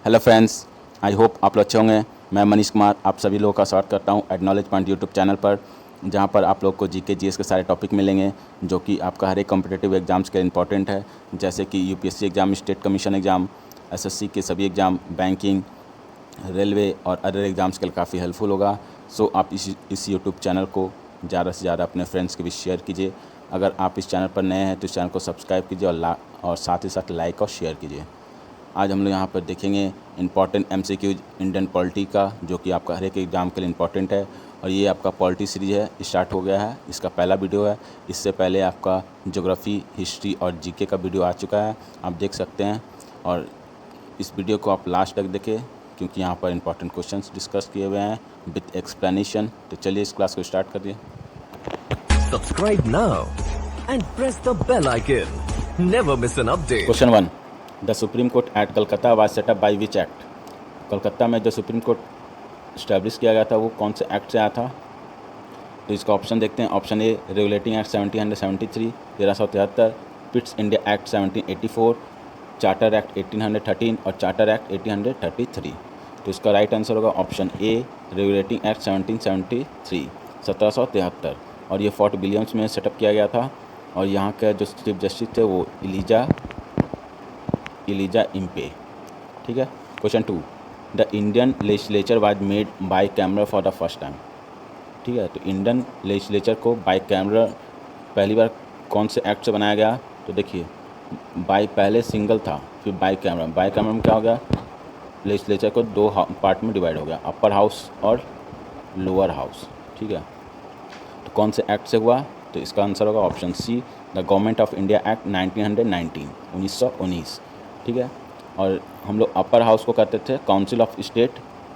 Hello friends, I hope आप लोग अच्छे होंगे। मैं मनीष कुमार आप सभी लोगों का स्वागत करता हूं एडनॉलेज पॉइंट यूट्यूब चैनल पर, जहां पर आप लोग को जीके जीएस के सारे टॉपिक मिलेंगे जो कि आपका हर एक कॉम्पिटिटिव एग्जाम्स के इंपॉर्टेंट है, जैसे कि UPSC exam, state commission exam, SSC के सभी एग्ज़ाम, बैंकिंग, रेलवे और अदर एग्ज़ाम्स के लिए काफ़ी हेल्पफुल होगा। सो आप इस यूट्यूब चैनल को ज़्यादा से ज़्यादा अपने फ्रेंड्स के बीच शेयर कीजिए। अगर आप इस चैनल पर नए हैं तो इस चैनल को सब्सक्राइब कीजिए और साथ ही साथ लाइक और शेयर कीजिए। आज हम लोग यहाँ पर देखेंगे इंपॉर्टेंट एमसीक्यूज इंडियन पॉलिटी का, जो कि आपका हर एक एग्ज़ाम के लिए इंपॉर्टेंट है। और ये आपका पॉलिटी सीरीज़ है, स्टार्ट हो गया है, इसका पहला वीडियो है। इससे पहले आपका ज्योग्राफी, हिस्ट्री और जीके का वीडियो आ चुका है, आप देख सकते हैं। और इस वीडियो को आप लास्ट तक देखें क्योंकि यहाँ पर इंपॉर्टेंट क्वेश्चंस डिस्कस किए हुए हैं विथ एक्सप्लेनेशन। तो चलिए इस क्लास को स्टार्ट करिए। Subscribe now and press the bell icon. Never miss an update. Question 1, the supreme court at Calcutta was setup by which act. Calcutta में जो सुप्रीम कोर्ट इस्टेब्लिश किया गया था वो कौन से एक्ट से आया था? तो इसका ऑप्शन देखते हैं। Option A, regulating act 1773 1373, Pitt's India act 1784, charter act 1813 और चार्टर एक्ट 1833। तो इसका राइट आंसर होगा ऑप्शन ए, रेगुलेटिंग एक्ट 1773 1773। और ये फोर्ट विलियम्स में सेटअप किया गया था। और यहाँ का जो चीफ जस्टिस थे वो इलीजा इम्पे। ठीक है। Question 2, the Indian legislature was made by camera for the first time. ठीक है, तो इंडियन लेजिस्लेचर को बाय कैमरा पहली बार कौन से एक्ट से बनाया गया? तो देखिए, बाय पहले सिंगल था, फिर बाय कैमरा में क्या हो गया? लेजिस्लेचर को दो पार्ट में डिवाइड हो गया, अपर हाउस और लोअर हाउस। ठीक है, तो कौन से एक्ट से हुआ? तो इसका आंसर होगा option C, the government of India act 1919 1919। ठीक है, और हम लोग अपर हाउस को कहते थे council of state,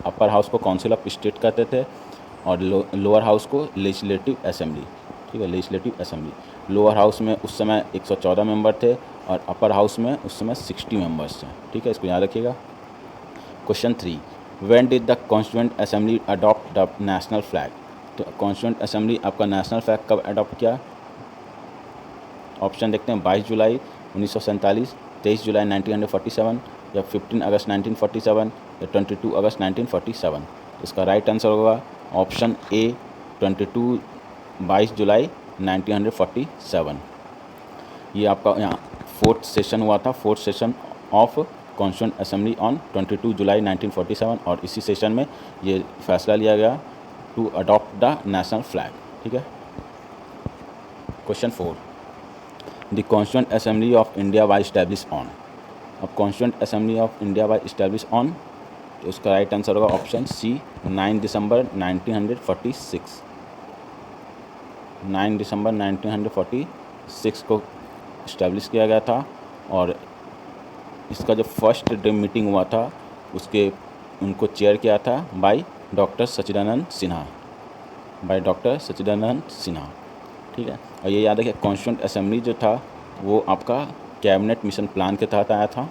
upper house को काउंसिल ऑफ स्टेट कहते थे, और लोअर हाउस को लेजिस्लेटिव असेंबली। ठीक है, लेजिस्लेटिव असेंबली। लोअर हाउस में उस समय 114 मेंबर थे और अपर हाउस में उस समय 60 मेंबर्स थे। ठीक है, इसको याद रखिएगा। Question 3, when did the constituent assembly adopt the national flag. तो कॉन्स्टिट्यूएंट असेंबली आपका नेशनल फ्लैग कब अडॉप्ट किया? ऑप्शन देखते हैं। 22 जुलाई 1947, 23 जुलाई 1947 या 15 अगस्त 1947 या 22 अगस्त 1947। इसका राइट आंसर होगा ऑप्शन ए, 22 जुलाई 1947। ये आपका यहाँ फोर्थ सेशन हुआ था, fourth session of constituent assembly on 22 जुलाई 1947, और इसी सेशन में ये फैसला लिया गया to adopt the national flag. ठीक है। Question 4, the constituent assembly of India was establish on. अब constituent assembly of India was establish on, तो उसका राइट आंसर होगा ऑप्शन सी, 9 दिसंबर 1946। 9 दिसंबर 1946 को इस्टेब्लिश किया गया था। और इसका जो फर्स्ट डे मीटिंग हुआ था उनको चेयर किया था बाय डॉक्टर सच्चिदानंद सिन्हा। ठीक है, और ये याद है कि कॉन्स्टिट्यूएंट असेंबली जो था वो आपका कैबिनेट मिशन प्लान के तहत आया था।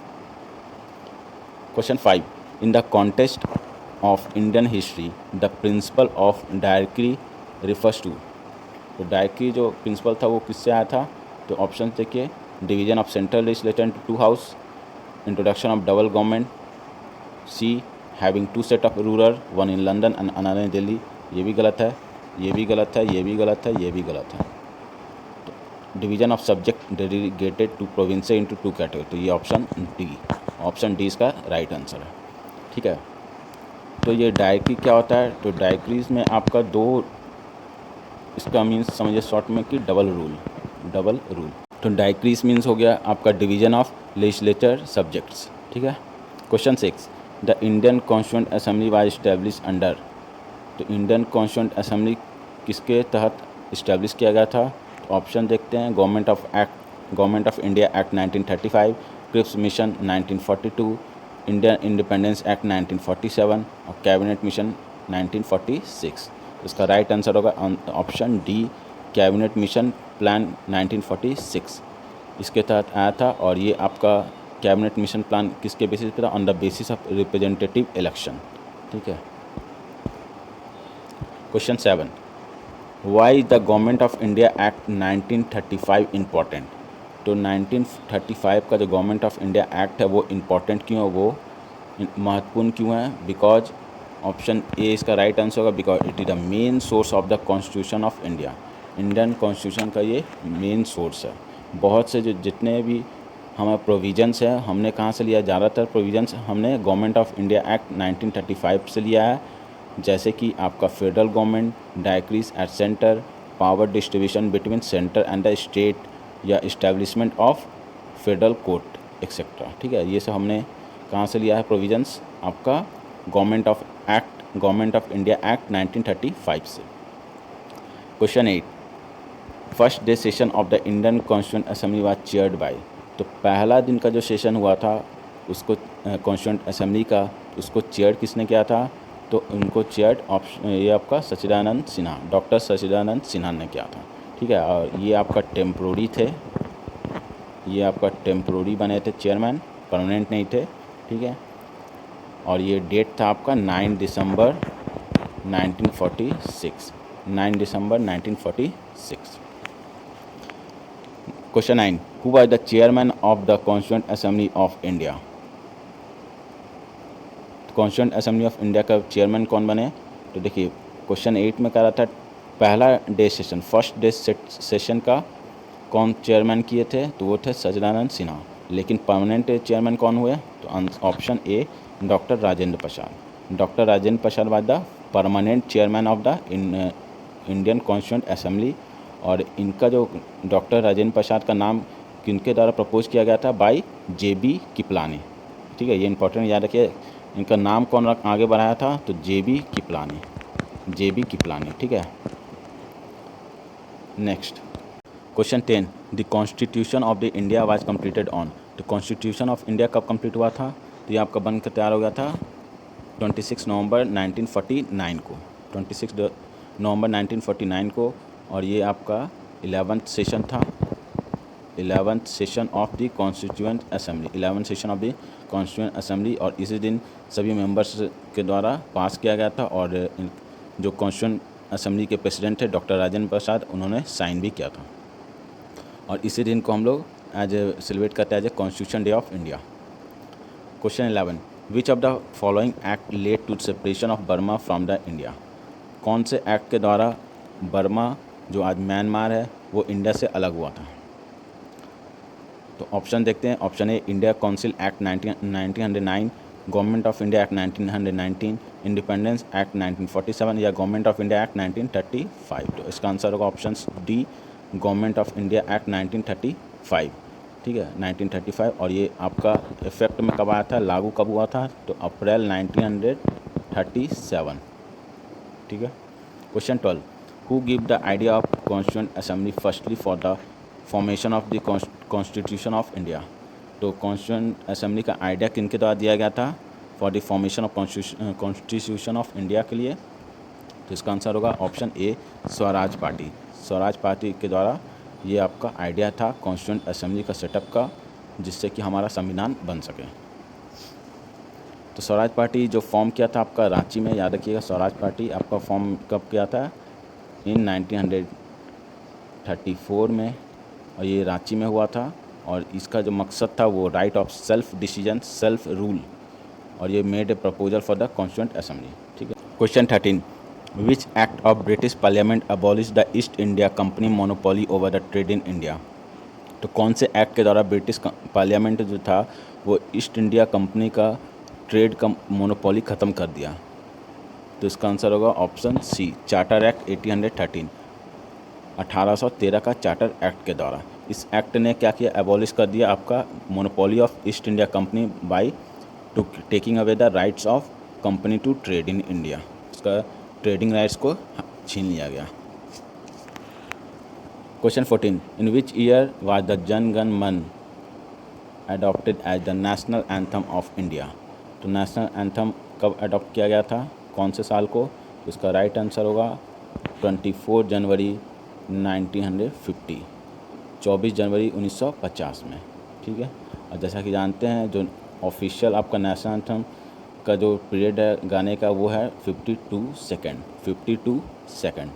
Question 5, in the contest of Indian history the principal of directory refers to. तो डायरेक्टरी जो प्रिंसिपल था वो किससे आया था? तो ऑप्शन देखिए, division of central legislature into 2 house, introduction of double government, C having 2 set of ruler, 1 in London and another in Delhi. ये भी गलत है, ये भी गलत है, ये भी गलत है, ये भी गलत है। Division of subject delegated to province into 2 category. तो ये ऑप्शन डी इसका राइट आंसर है। ठीक है, तो ये डायरेक्टरी क्या होता है? तो डायरेक्टरीज में आपका दो, इसका मीन्स समझिए शॉर्ट में कि डबल रूल। तो डायरेक्टरीज मीन्स हो गया आपका डिवीजन ऑफ लेजिस्लेचर सब्जेक्ट्स। ठीक है। Question 6, the Indian constituent assembly was establish under. तो इंडियन कॉन्स्टिट्यूएंट असेंबली किसके तहत इस्टेब्लिश किया गया था? तो ऑप्शन देखते हैं। Government of India act 1935, Cripps mission 1942, Indian independence act 1947 और कैबिनेट मिशन 1946। इसका राइट आंसर होगा option D, cabinet mission plan 1946 इसके तहत आया था। और ये आपका कैबिनेट मिशन प्लान किसके बेसिस पे था? On the basis of representative election. ठीक है। Question 7, why the government of India act 1935 important. तो 1935 का जो गवर्नमेंट ऑफ इंडिया एक्ट है वो इम्पॉर्टेंट क्यों है? वो महत्वपूर्ण क्यों है? बिकॉज ऑप्शन ए इसका राइट आंसर होगा, because it is the main source of the constitution of India. Indian constitution का ये मेन सोर्स है। बहुत से जो जितने भी हमारे प्रोविजंस है हमने कहाँ से लिया? ज़्यादातर प्रोविजंस हमने गवर्नमेंट ऑफ इंडिया एक्ट 1935 से लिया है, जैसे कि आपका federal government, dyarchies at centre, power distribution between centre and the state, या establishment of federal court etcetera. ठीक है, ये सब हमने कहाँ से लिया है प्रोविजंस? आपका गवर्नमेंट ऑफ इंडिया एक्ट 1935 से। Question 8, first day session of the Indian constituent assembly was chaired by. तो पहला दिन का जो सेशन हुआ था उसको कॉन्स्टिट्यूंट असेंबली का, उसको चेयर किसने किया था? तो उनको चेयर ऑप्शन ये आपका सच्चिदानंद सिन्हा, डॉक्टर सच्चिदानंद सिन्हा ने किया था। ठीक है, और ये आपका टेम्प्रोरी थे, ये आपका टेम्प्रोरी बने थे चेयरमैन, परमानेंट नहीं थे। ठीक है, और ये डेट था आपका 9 दिसंबर 1946, 9 दिसंबर 1946। Question 9, who was the chairman of the constituent assembly of India? Constituent assembly of India का चेयरमैन कौन बने? तो देखिए क्वेश्चन 8 में कह रहा था पहला day session, first day session का कौन चेयरमैन किए थे? तो वो थे सच्चिदानंद सिन्हा। लेकिन परमानेंट चेयरमैन कौन हुए? तो option A doctor Rajendra Prasad. Doctor Rajendra Prasad was the permanent chairman of the Indian constituent assembly. और इनका जो डॉक्टर राजेंद्र प्रसाद का नाम किनके द्वारा प्रपोज किया गया था? By JB Kripalani. ठीक है, ये इंपॉर्टेंट याद रखिए, इनका नाम कौन आगे बढ़ाया था? तो JB किपलानी, JB किपलानी। ठीक है, next question 10, the constitution of the India was completed on. तो कॉन्स्टिट्यूशन ऑफ इंडिया कब कंप्लीट हुआ था? तो ये आपका बनकर तैयार हो गया था 26 नवंबर 1949 को, 26 नवंबर 1949 को। और ये आपका 11th सेशन था, 11th session of the constituent assembly, 11th session of the constituent assembly. और इसी दिन सभी मेंबर्स के द्वारा पास किया गया था। और जो कॉन्स्टिट्यूएंट असेंबली के प्रेसिडेंट थे डॉक्टर राजेंद्र प्रसाद, उन्होंने साइन भी किया था। और इसी दिन को हम लोग एज सेलिब्रेट करते हैं as a constitution day of India. Question 11, which of the following act led to separation of Burma from the India? कौन से एक्ट के द्वारा बर्मा जो आज म्यांमार है वो इंडिया से अलग हुआ था? तो ऑप्शन देखते हैं। Option A India council act 1909, government of India act 1919, independence act 1947, या गवर्नमेंट ऑफ इंडिया एक्ट 1935। तो इसका आंसर होगा option D, government of India act 1935। ठीक है, 1935। और ये आपका इफेक्ट में कब आया था, लागू कब हुआ था? तो अप्रैल 1937। ठीक है, question 12, who give the idea of constituent assembly firstly for the formation of the constitution of India? तो कॉन्स्टिट्यूएंट असेंबली का आइडिया किनके द्वारा दिया गया था for the formation of constitution of India के लिए? तो इसका आंसर होगा ऑप्शन ए, स्वराज पार्टी। स्वराज पार्टी के द्वारा ये आपका आइडिया था कॉन्स्टिट्यूएंट असेंबली का सेटअप का, जिससे कि हमारा संविधान बन सके। तो स्वराज पार्टी जो फॉर्म किया था आपका रांची में, याद रखिएगा स्वराज पार्टी आपका फॉर्म कब किया था? इन 1934 में, और ये रांची में हुआ था। और इसका जो मकसद था वो right of self decision, self rule, और ये made a proposal for the constituent assembly. ठीक है, question 13, which act of British parliament abolish the east India company monopoly over the trade in India? तो कौन से एक्ट के द्वारा British parliament जो था वो ईस्ट इंडिया कंपनी का ट्रेड का मोनोपोली ख़त्म कर दिया? तो इसका आंसर होगा ऑप्शन सी, चार्टर एक्ट 1813, 1813 का चार्टर एक्ट के द्वारा। इस एक्ट ने क्या किया? एबॉलिश कर दिया आपका monopoly of East India company by to taking away the rights of company to trade in India. उसका ट्रेडिंग राइट्स को छीन लिया गया। Question 14, in which year was the Jana Gana Mana adopted as the national anthem of India? तो national anthem कब adopt किया गया था, कौन से साल को? तो इसका राइट आंसर होगा 24 जनवरी 1950, 24 जनवरी 1950 में। ठीक है, और जैसा कि जानते हैं जो ऑफिशियल आपका नेशनल एंथम का जो पीरियड है गाने का वो है 52 second, 52 second.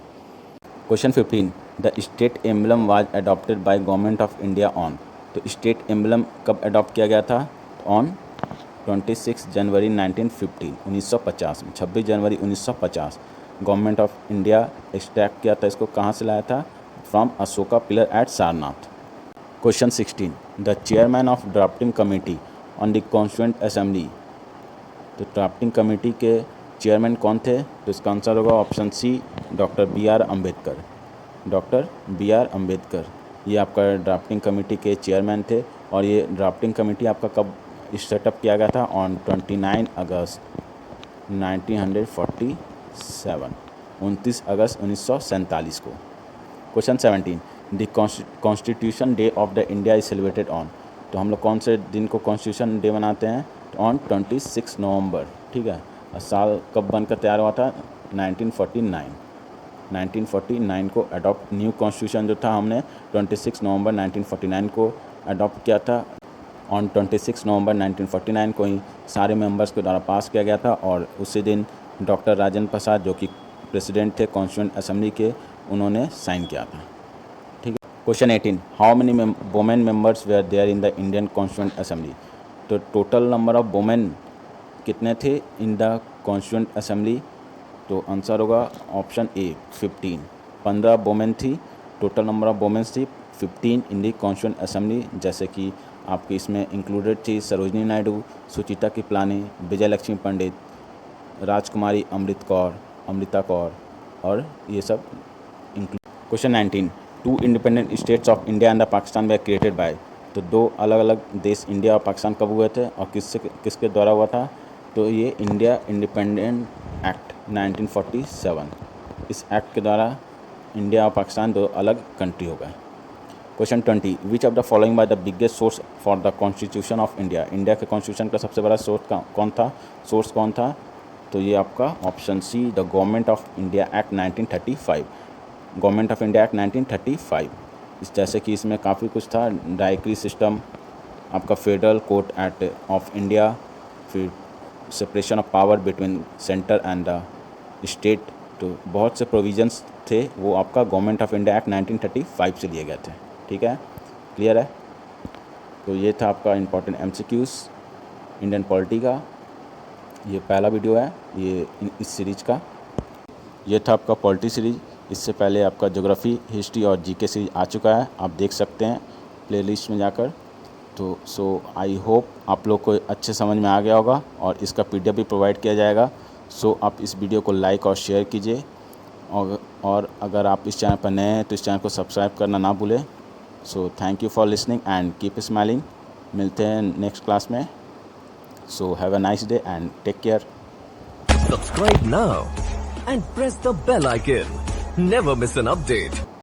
Question 15, the state emblem was adopted by government of India on? तो स्टेट एम्बलम कब अडॉप्ट किया गया था? ऑन 26 जनवरी 1915 1950 में 26 जनवरी 1950 गवर्नमेंट ऑफ इंडिया एक्सट्रैक्ट किया था इसको कहाँ से लाया था? From Ashoka pillar at Sarnath. Question 16 the chairman of drafting committee on the constituent assembly. तो ड्राफ्टिंग कमेटी के चेयरमैन कौन थे? तो इसका आंसर होगा option C doctor B.R. Ambedkar. Doctor B.R. Ambedkar ये आपका ड्राफ्टिंग कमेटी के चेयरमैन थे और ये ड्राफ्टिंग कमेटी आपका कब सेटअप किया गया था? ऑन 29 अगस्त 1947 29 अगस्त 1947 को। Question 17 the constitution day of the India is celebrated on. तो हम लोग कौन से दिन को कॉन्स्टिट्यूशन डे मनाते हैं? ऑन 26 नवंबर। ठीक है, और साल कब बनकर तैयार हुआ था? 1949 को अडॉप्ट न्यू कॉन्स्टिट्यूशन जो था हमने 26 नवंबर 1949 को अडॉप्ट किया था। ऑन 26 नवंबर 1949 को ही सारे मेंबर्स के द्वारा पास किया गया था और उसी दिन डॉक्टर राजेंद्र प्रसाद जो कि प्रेसिडेंट थे कॉन्स्टिट्यूएंट असेंबली के, उन्होंने साइन किया था। ठीक है। Question 18 how many women members were there in the Indian constituent assembly. तो टोटल नंबर ऑफ वुमेन कितने थे इन द कॉन्स्टिट्यूएंट असेंबली? तो आंसर होगा ऑप्शन ए 15 वुमेन थी। टोटल नंबर ऑफ वुमेन्स थी 15 इन द कॉन्स्टिट्यूएंट असेंबली, जैसे कि आपकी इसमें इंक्लूडेड थी सरोजनी नायडू, सुचिता कृपलानी, विजय लक्ष्मी पंडित, राजकुमारी अमृता कौर और ये सब include. Question 19 two independent states of India and Pakistan were created by. तो दो अलग अलग देश इंडिया और पाकिस्तान कब हुए थे और किसके द्वारा हुआ था? तो ये इंडिया इंडिपेंडेंट एक्ट 1947, इस एक्ट के द्वारा इंडिया और पाकिस्तान दो अलग कंट्री हो गए। Question 20 which of the following by the biggest source for the constitution of India. India के कॉन्स्टिट्यूशन का सबसे बड़ा सोर्स कौन था? तो ये आपका option C the government of India act 1935। Government of India act 1935 जैसे कि इसमें काफ़ी कुछ था, डायक्री सिस्टम, आपका federal court act of India, फिर separation of power between centre and the state. तो बहुत से प्रोविजंस थे वो आपका गवर्नमेंट ऑफ इंडिया एक्ट 1935 से लिए गए थे। ठीक है, क्लियर है? तो ये था आपका इम्पोर्टेंट MCQs इंडियन पॉलिटी का। ये पहला वीडियो है ये इस सीरीज का। ये था आपका पॉलिटी सीरीज। इससे पहले आपका ज्योग्राफी, हिस्ट्री और जीके सीरीज आ चुका है, आप देख सकते हैं प्लेलिस्ट में जाकर। तो सो आई होप आप लोग को अच्छे समझ में आ गया होगा और इसका PDF भी प्रोवाइड किया जाएगा। सो आप इस वीडियो को लाइक और शेयर कीजिए और अगर आप इस चैनल पर नए हैं तो इस चैनल को सब्सक्राइब करना ना भूलें। So thank you for listening and keep smiling. मिलते हैं नेक्स्ट क्लास में। So have a nice day and take care. Subscribe now and press the bell icon. Never miss an update.